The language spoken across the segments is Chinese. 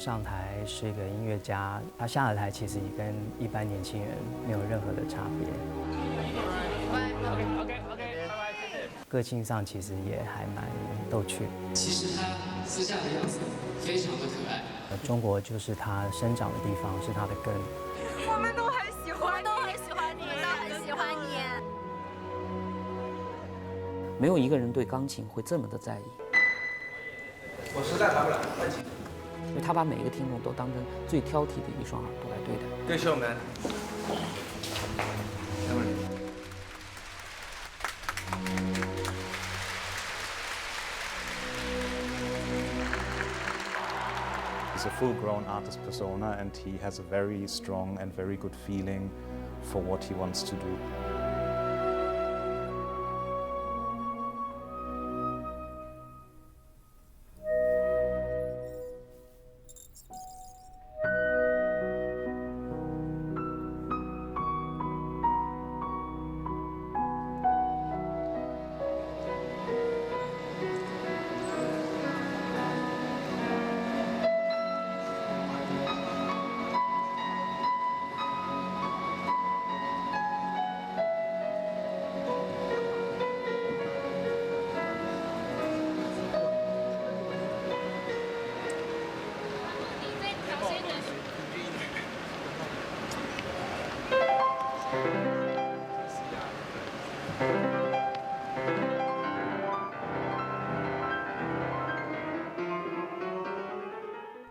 上台是一个音乐家，他下了台其实也跟一般年轻人没有任何的差别。OK， 拜拜，谢谢。个性上其实也还蛮逗趣。其实他私下的样子非常的可爱。中国就是他生长的地方，是他的根。我们都很喜欢，都很喜欢你，都很喜欢你。没有一个人对钢琴会这么的在意。我实在弹不了，换琴。因为他把每一个听众都当成最挑剔的一双耳朵来对待。对手们，He's a full-grown artist persona, and he has a very strong and very good feeling for what he wants to do.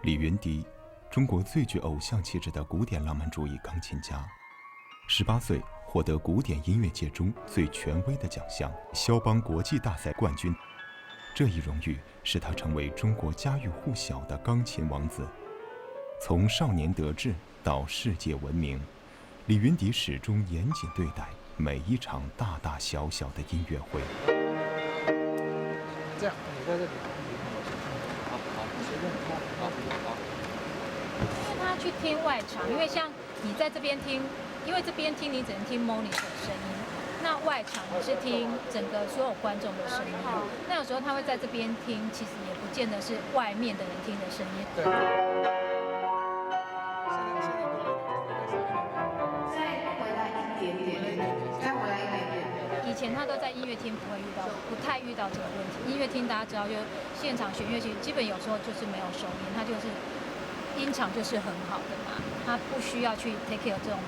李云迪，中国最具偶像气质的古典浪漫主义钢琴家。18岁获得古典音乐界中最权威的奖项——肖邦国际大赛冠军。这一荣誉使他成为中国家喻户晓的钢琴王子。从少年得志到世界闻名，李云迪始终严谨对待每一场大大小小的音乐会。这样，你在这里。因为他去听外场，因为像你在这边听，因为这边听你只能听 monitor 的声音，那外场你是听整个所有观众的声音。那有时候他会在这边听，其实也不见得是外面的人听的声音。再回来一点点，再回来一点点。以前他都在音乐厅不太遇到这个问题。音乐厅大家知道，就现场弦乐器基本有时候就是没有收音，它就是音场就是很好的嘛，他不需要去 take care 这种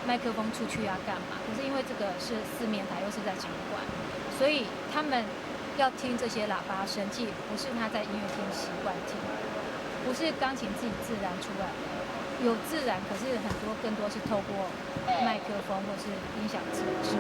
麦克风出去啊干嘛。可是因为这个是四面台，又是在场馆，所以他们要听这些喇叭声，既不是他在音乐厅习惯听，不是钢琴自己自然出来的。有自然，可是很多更多是透过麦克风或是音响支持。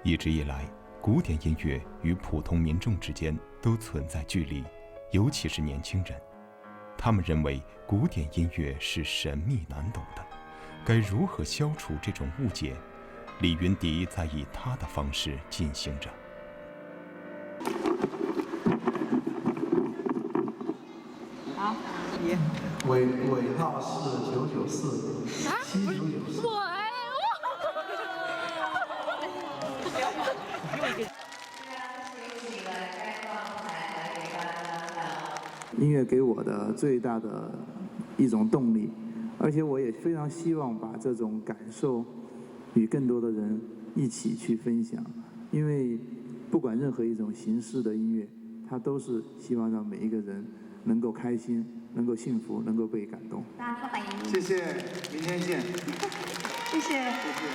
一直以来，古典音乐与普通民众之间都存在距离，尤其是年轻人。他们认为古典音乐是神秘难懂的，该如何消除这种误解？李云迪在以他的方式进行着。好，你尾号是994，啊，794。我哎，音乐给我的最大的一种动力，而且我也非常希望把这种感受与更多的人一起去分享，因为不管任何一种形式的音乐，它都是希望让每一个人能够开心，能够幸福，能够被感动。大家欢迎。谢谢，明天见。谢谢。谢谢。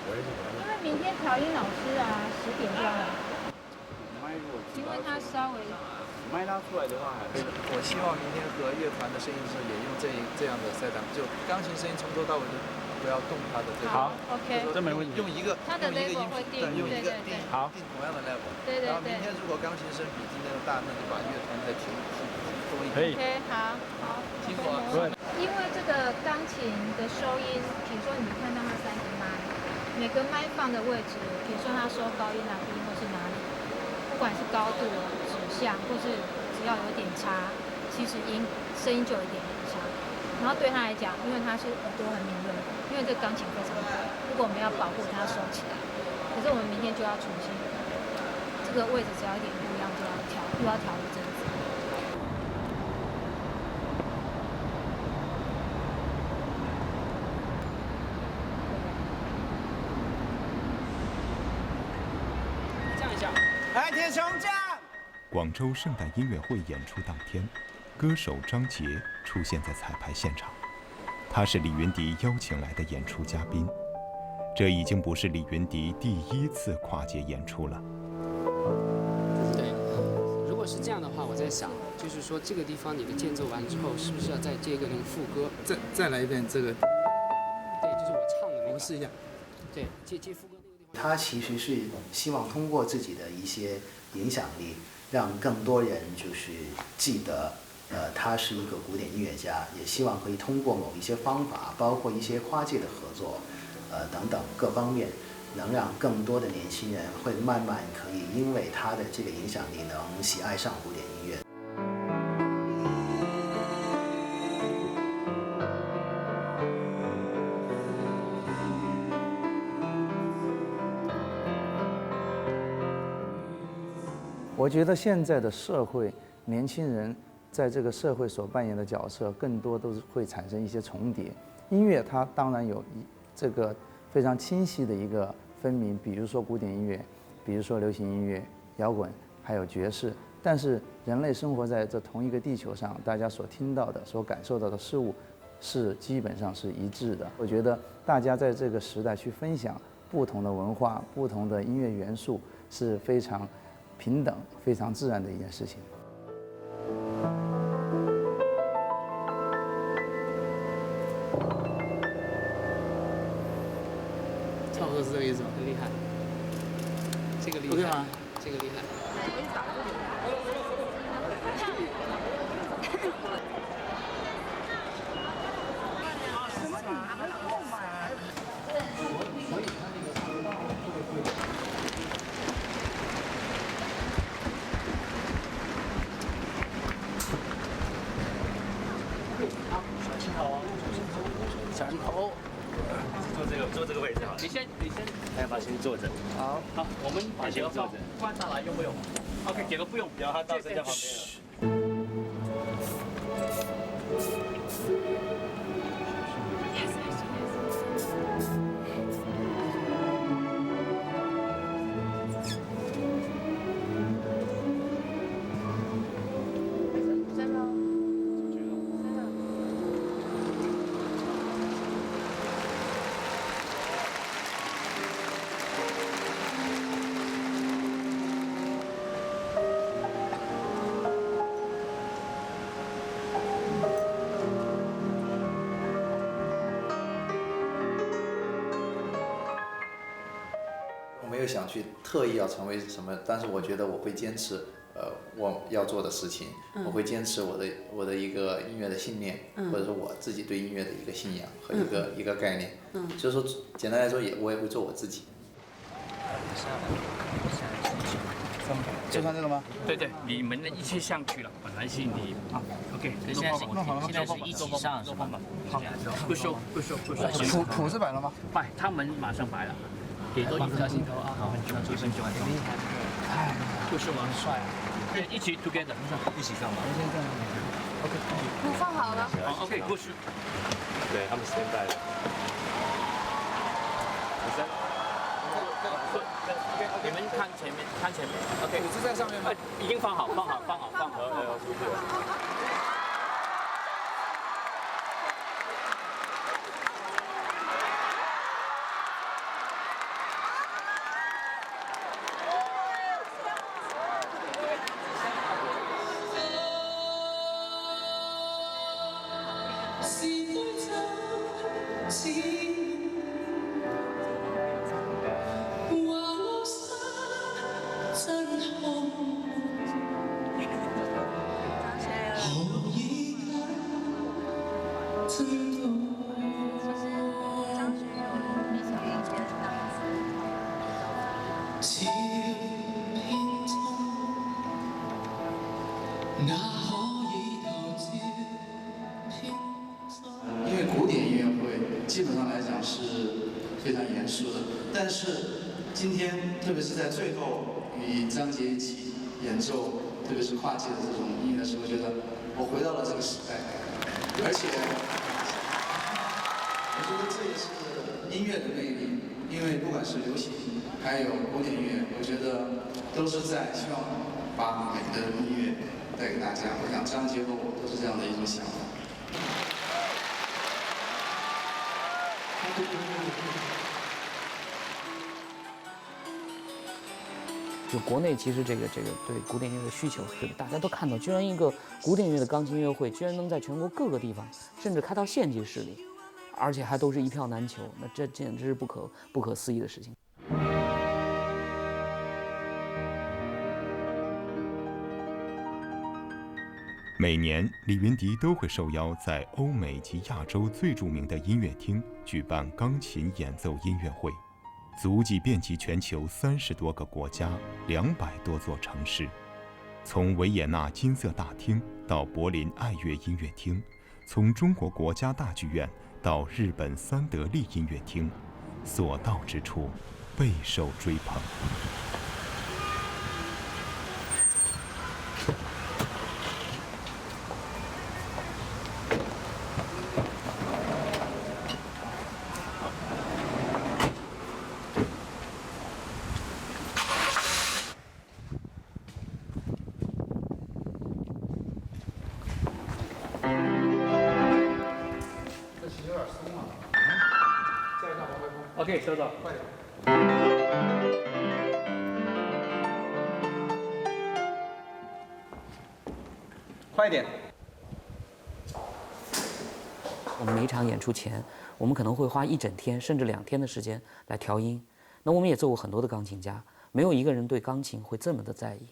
因为明天调音老师啊10点就要来，因为他稍微。麦拉出来的话，我希望明天和乐团的声音的时候，也用这样的塞档，就钢琴声音从头到尾不要动它的这个。好 ，OK， 这没问题。用一个音会定，用一个定好，定同样的 level。对。然后明天如果钢琴声比今天的大，那就把乐团再提多一点。可以。OK， 好，辛苦啊。因为这个钢琴的收音，比如说你看到它3个麦，每个麦放的位置，比如说它收高音啊、低音或是哪里，不管是高度、指向，或是只要有点差，其其实声音就有一点影响。然后对他来讲，因为他是耳朵很敏锐的，因为这钢琴非常大，如果我们要保护它收起来，可是我们明天就要重新，这个位置只要一点不一样就要调，又要调一阵子。来，铁熊降！广州圣诞音乐会演出当天，歌手张杰出现在彩排现场，他是李云迪邀请来的演出嘉宾。这已经不是李云迪第一次跨界演出了。对，如果是这样的话，我在想，就是说这个地方你的间奏完之后，是不是要再接一个那个副歌？再来一遍这个。对，就是我唱的那个。我们试一下。对，接副歌那个地方。他其实是希望通过自己的一些影响力，让更多人就是记得，他是一个古典音乐家，也希望可以通过某一些方法，包括一些跨界的合作，等等各方面，能让更多的年轻人会慢慢可以因为他的这个影响力，能喜爱上古典音乐。我觉得现在的社会，年轻人在这个社会所扮演的角色，更多都是会产生一些重叠。音乐它当然有这个非常清晰的一个分明，比如说古典音乐，比如说流行音乐、摇滚，还有爵士。但是人类生活在这同一个地球上，大家所听到的、所感受到的事物，是基本上是一致的。我觉得大家在这个时代去分享不同的文化、不同的音乐元素，是非常平等、非常自然的一件事情。差不多是这个意思吗？很厉害，这个厉害 OK 吗？这个厉害。小心头。坐这个位置好。你先，来把先坐着。好，我们把鞋坐着。换上来用不用 ？OK， 杰哥不用，然后他到这家旁边了。没有想去特意要成为什么，但是我觉得我会坚持，我要做的事情，我会坚持我的一个音乐的信念，或者说我自己对音乐的一个信仰和一个概念，就是说简单来说我也会做我自己。就看这个吗？对对，你们的一起上去了，本来是你啊 ，OK， 现在是一起上是吗？好，不收。谱是摆了吗？摆，他们马上摆了。给多1分钟啊！好，1分钟，哎，不是吗？帅啊！对，一起 together， 一起上吗？OK， 鼓放好了。好 ，OK， 过去。对他们stand by了。你们看前面 ，OK。鼓是在上面吗？已经放好。那可以投非常严肃的。但是今天，特别是在最后与张杰一起演奏，特别是跨界的这种音乐的时候，我觉得我回到了这个时代，而且我觉得这也是音乐的魅力，因为不管是流行还有古典乐，我觉得都是在希望把美的音乐带给大家。我想张杰和我都是这样的一种想法。就国内其实这个对古典乐的需求，对大家都看到，居然一个古典乐的钢琴音乐会，居然能在全国各个地方，甚至开到县级市里，而且还都是一票难求，那这简直是不可思议的事情。每年，李云迪都会受邀在欧美及亚洲最著名的音乐厅举办钢琴演奏音乐会，足迹遍及全球30多个国家、200多座城市。从维也纳金色大厅到柏林爱乐音乐厅，从中国国家大剧院到日本三得利音乐厅，所到之处备受追捧。OK， 收到，快点。快一点。我们每一场演出前，我们可能会花1整天甚至2天的时间来调音。那我们也做过很多的钢琴家，没有一个人对钢琴会这么的在意，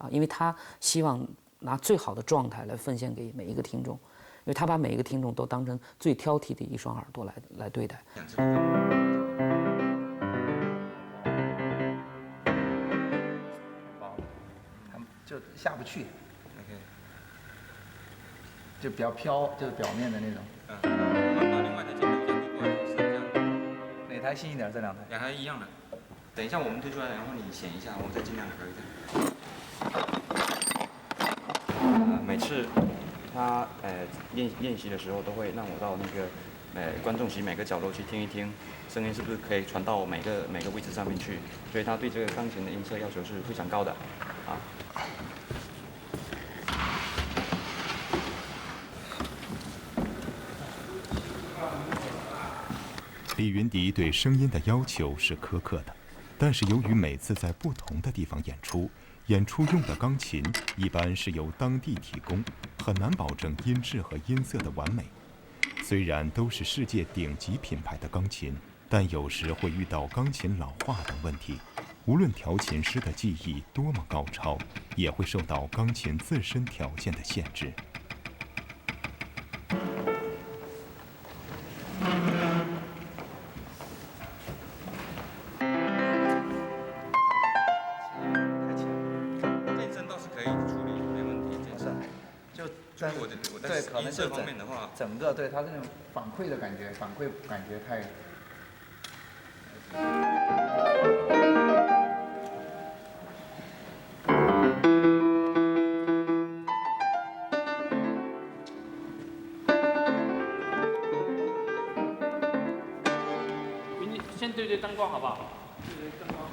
因为他希望拿最好的状态来奉献给每一个听众，因为他把每一个听众都当成最挑剔的一双耳朵来对待。就下不去 ，OK， 就比较飘，就是表面的那种。我们把另外的键盘先推过来，试一下。哪台新一点？这两台？两台一样的。等一下我们推出来，然后你选一下，我再尽量调一下。每次他练习的时候，都会让我到那个观众席每个角落去听一听，声音是不是可以传到每个位置上面去。所以他对这个钢琴的音色要求是非常高的，啊。李云迪对声音的要求是苛刻的，但是由于每次在不同的地方演出用的钢琴一般是由当地提供，很难保证音质和音色的完美。虽然都是世界顶级品牌的钢琴，但有时会遇到钢琴老化等问题。无论调琴师的技艺多么高超，也会受到钢琴自身条件的限制。对，可能就整个对它那种反馈的感觉，太。先对灯光好不好？对灯光。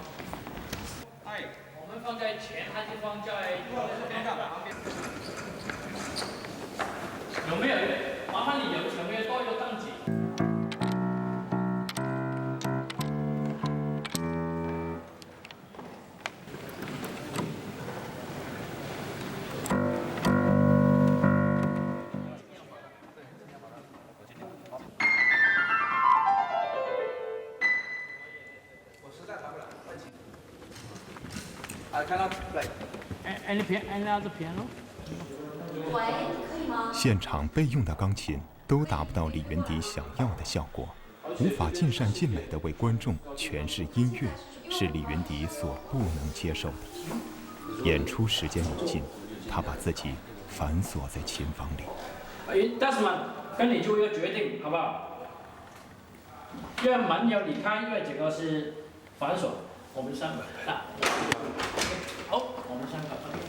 哎，我们放在前还是放在旁边？有没有？麻烦你有没有多一个档级？看到对。按那个piano。喂，可以吗？现场备用的钢琴都达不到李云迪想要的效果，无法尽善尽美地为观众诠释音乐，是李云迪所不能接受的。演出时间已近，他把自己反锁在琴房里。Desmond，跟你做一个决定，好不好？因为蛮鸟离开，因为整个是反手，我们3个大。好，我们3个 OK。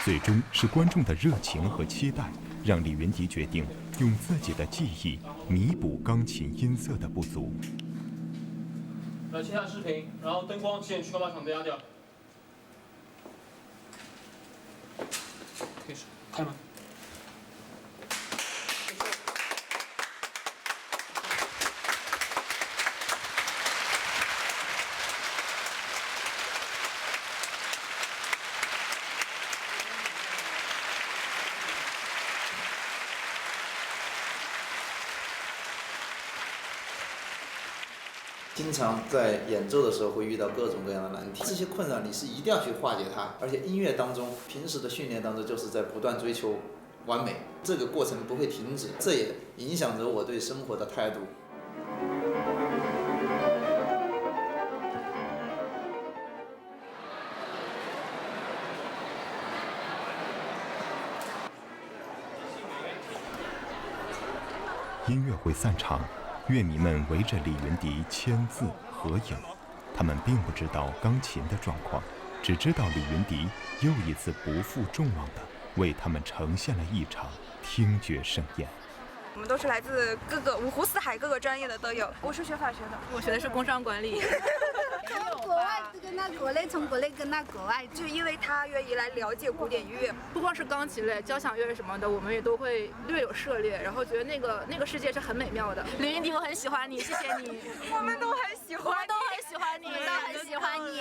最终是观众的热情和期待，让李云迪决定用自己的技艺弥补钢琴音色的不足。来切下视频，然后灯光先去把场灯压掉。开始，开门。经常在演奏的时候会遇到各种各样的难题，这些困扰你是一定要去化解它。而且音乐当中，平时的训练当中就是在不断追求完美，这个过程不会停止，这也影响着我对生活的态度。音乐会散场，乐迷们围着李云迪签字合影。他们并不知道钢琴的状况，只知道李云迪又一次不负众望地为他们呈现了一场听觉盛宴。我们都是来自五湖四海各个专业的都有。我是学法学的，我学的是工商管理。从国外跟他国内，从国内跟他国外，就因为他愿意来了解古典音乐，不光是钢琴类、交响乐什么的，我们也都会略有涉猎，然后觉得那个世界是很美妙的。李云迪，我很喜欢你，谢谢你。我们都很喜欢，我们都很喜欢你，我们都很喜欢你。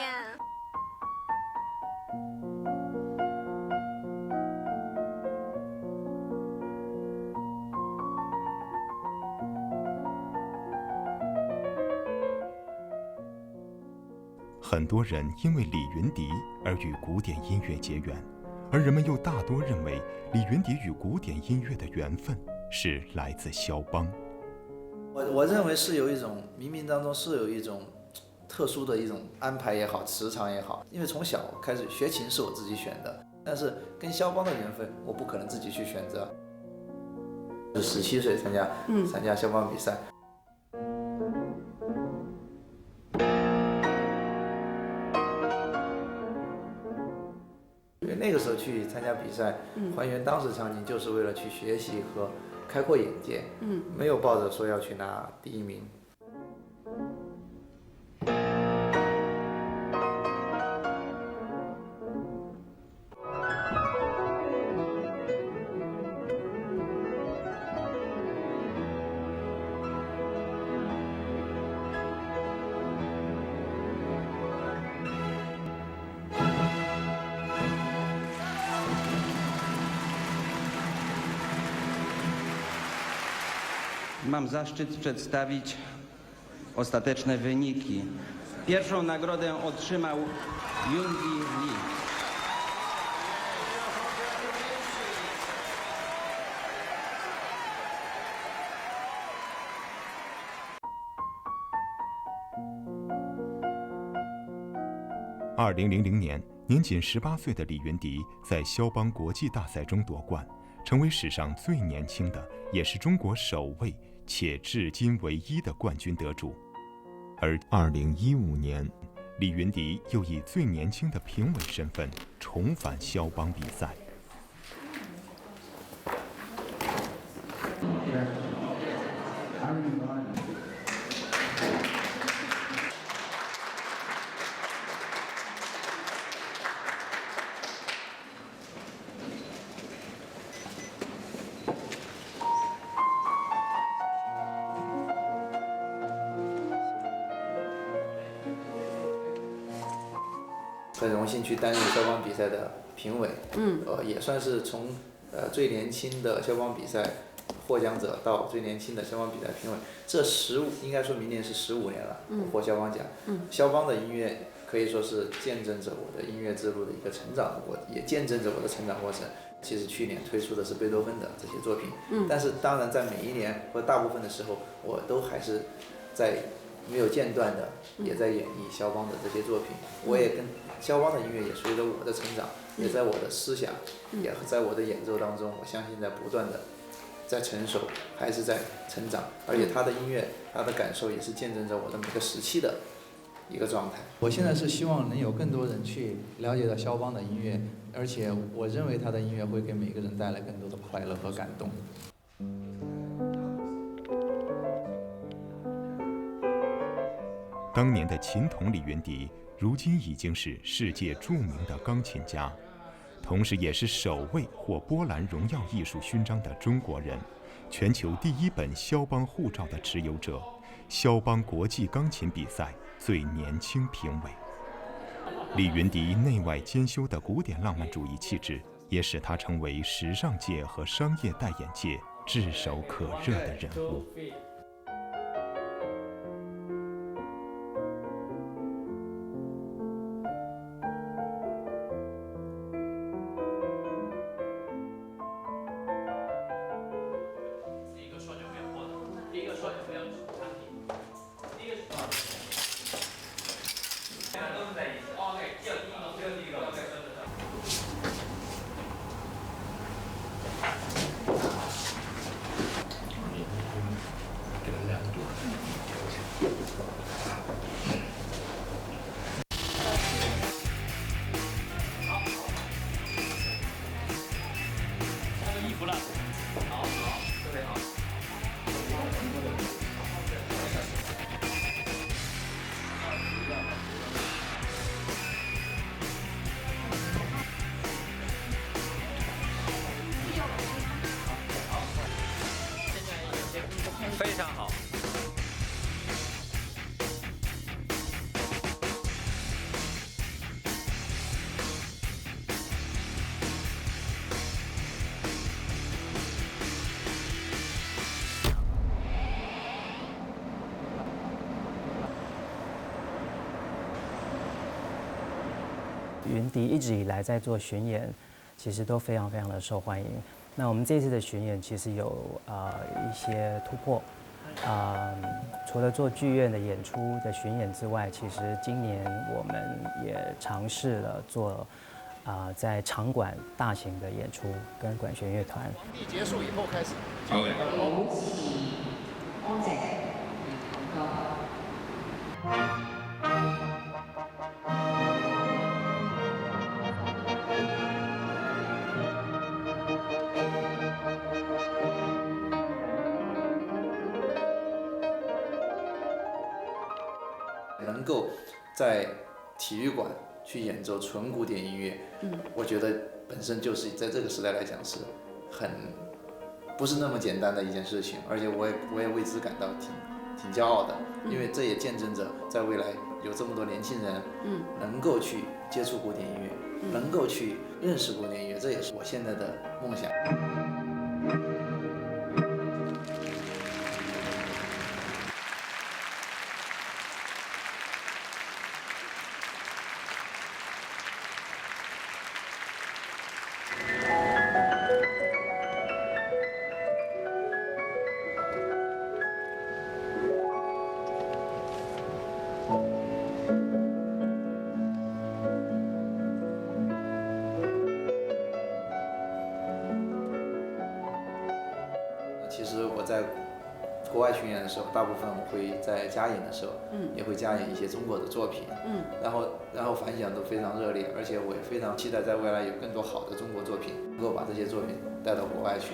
很多人因为李云迪而与古典音乐结缘，而人们又大多认为李云迪与古典音乐的缘分是来自肖邦。我认为是有一种冥冥当中是有一种特殊的一种安排也好，磁场也好。因为从小开始学琴是我自己选的，但是跟肖邦的缘分我不可能自己去选择。就17岁参加肖邦比赛。那个时候去参加比赛，还原当时场景，就是为了去学习和开阔眼界，没有抱着说要去拿第1名。Mam zaszczyt przedstawić ostateczne wyniki. Pierwszą nagrodę otrzymał Yoongi Lee.2000年，年仅18岁的李云迪在肖邦国际大赛中夺冠，成为史上最年轻的，也是中国首位且至今唯一的冠军得主。而2015年，李云迪又以最年轻的评委身份重返肖邦比赛。很荣幸去担任肖邦比赛的评委，也算是从最年轻的肖邦比赛获奖者到最年轻的肖邦比赛评委，这应该说明年是15年了，获肖邦奖。肖邦的音乐可以说是见证着我的音乐之路的一个成长，我也见证着我的成长过程。其实去年推出的是贝多芬的这些作品，但是当然在每一年或大部分的时候，我都还是在没有间断的也在演绎肖邦的这些作品。我也跟肖邦的音乐也随着我的成长，也在我的思想，也在我的演奏当中，我相信在不断的在成熟，还是在成长。而且他的音乐，他的感受也是见证着我的每个时期的一个状态。我现在是希望能有更多人去了解到肖邦的音乐，而且我认为他的音乐会给每个人带来更多的快乐和感动。当年的琴童李云迪，如今已经是世界著名的钢琴家，同时也是首位获波兰荣耀艺术勋章的中国人，全球第1本肖邦护照的持有者，肖邦国际钢琴比赛最年轻评委。李云迪内外兼修的古典浪漫主义气质，也使他成为时尚界和商业代言界炙手可热的人物。非常好。云迪一直以来在做巡演，其实都非常的受欢迎。那我们这次的巡演其实有一些突破，除了做剧院的演出的巡演之外，其实今年我们也尝试了做在场馆大型的演出，跟管弦乐团。皇帝结束以后开始。能够在体育馆去演奏纯古典音乐，我觉得本身就是在这个时代来讲是不是那么简单的一件事情，而且我也为之感到挺骄傲的，因为这也见证着在未来有这么多年轻人，能够去接触古典音乐，能够去认识古典音乐，这也是我现在的梦想。其实我在国外巡演的时候，大部分我会在加演的时候，也会加演一些中国的作品，然后反响都非常热烈，而且我也非常期待在未来有更多好的中国作品，能够把这些作品带到国外去。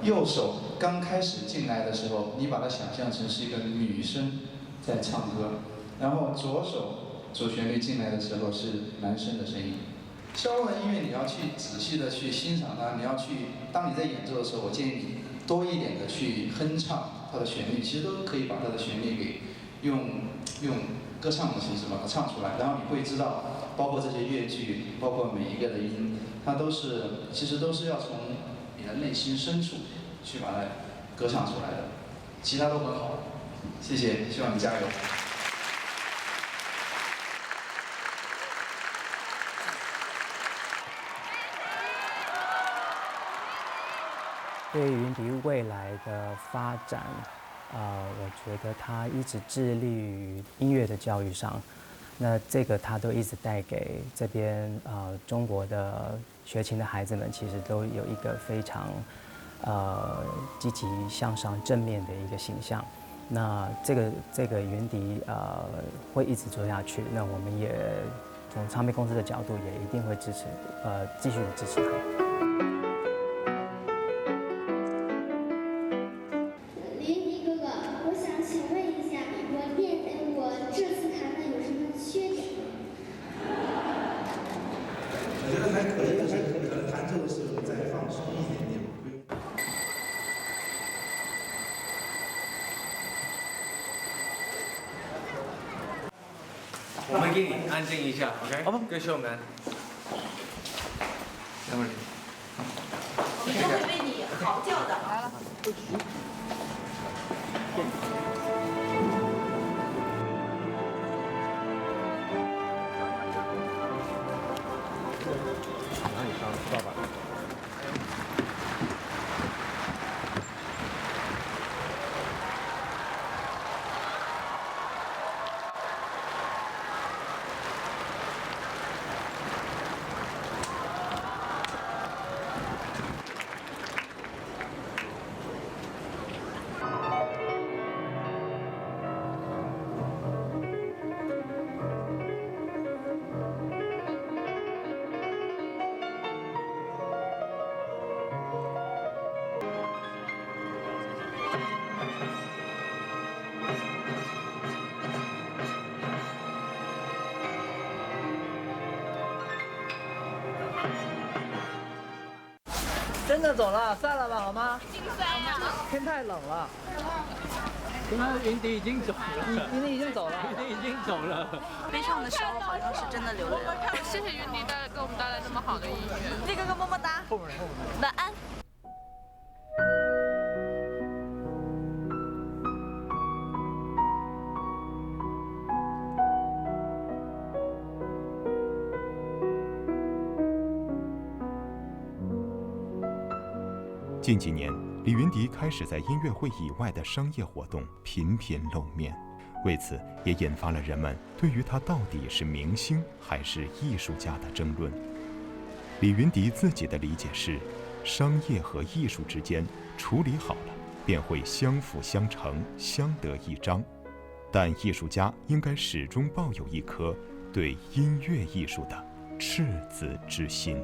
右手刚开始进来的时候，你把它想象成是一个女生在唱歌，然后左手主旋律进来的时候是男生的声音。肖邦的音乐你要去仔细的去欣赏它，你要去，当你在演奏的时候，我建议你多一点的去哼唱它的旋律，其实都可以把它的旋律给用歌唱的形式把它唱出来，然后你会知道，包括这些乐句，包括每一个的音，它其实都是要从你的内心深处去把它歌唱出来的，其他都很好，谢谢，希望你加油。对于云迪未来的发展，我觉得他一直致力于音乐的教育上，那这个他都一直带给这边中国的学琴的孩子们，其实都有一个非常积极向上、正面的一个形象。那这个云迪会一直做下去，那我们也从唱片公司的角度也一定会支持，继续的支持他。我们给你安静一下 ，OK？ 歌手们，等会儿。我们都会为你嚎叫的。来了。哪里上爸爸？真的走了，散了吧，好吗？天太冷了。云迪已经走了，云迪已经走了，云迪已经走了。悲伤的时候好像是真的流泪了。谢谢云迪给我们带来这么好的音乐。这个么么哒。晚安。近几年，李云迪开始在音乐会以外的商业活动频频露面，为此也引发了人们对于他到底是明星还是艺术家的争论。李云迪自己的理解是，商业和艺术之间处理好了，便会相辅相成，相得益彰。但艺术家应该始终抱有一颗对音乐艺术的赤子之心。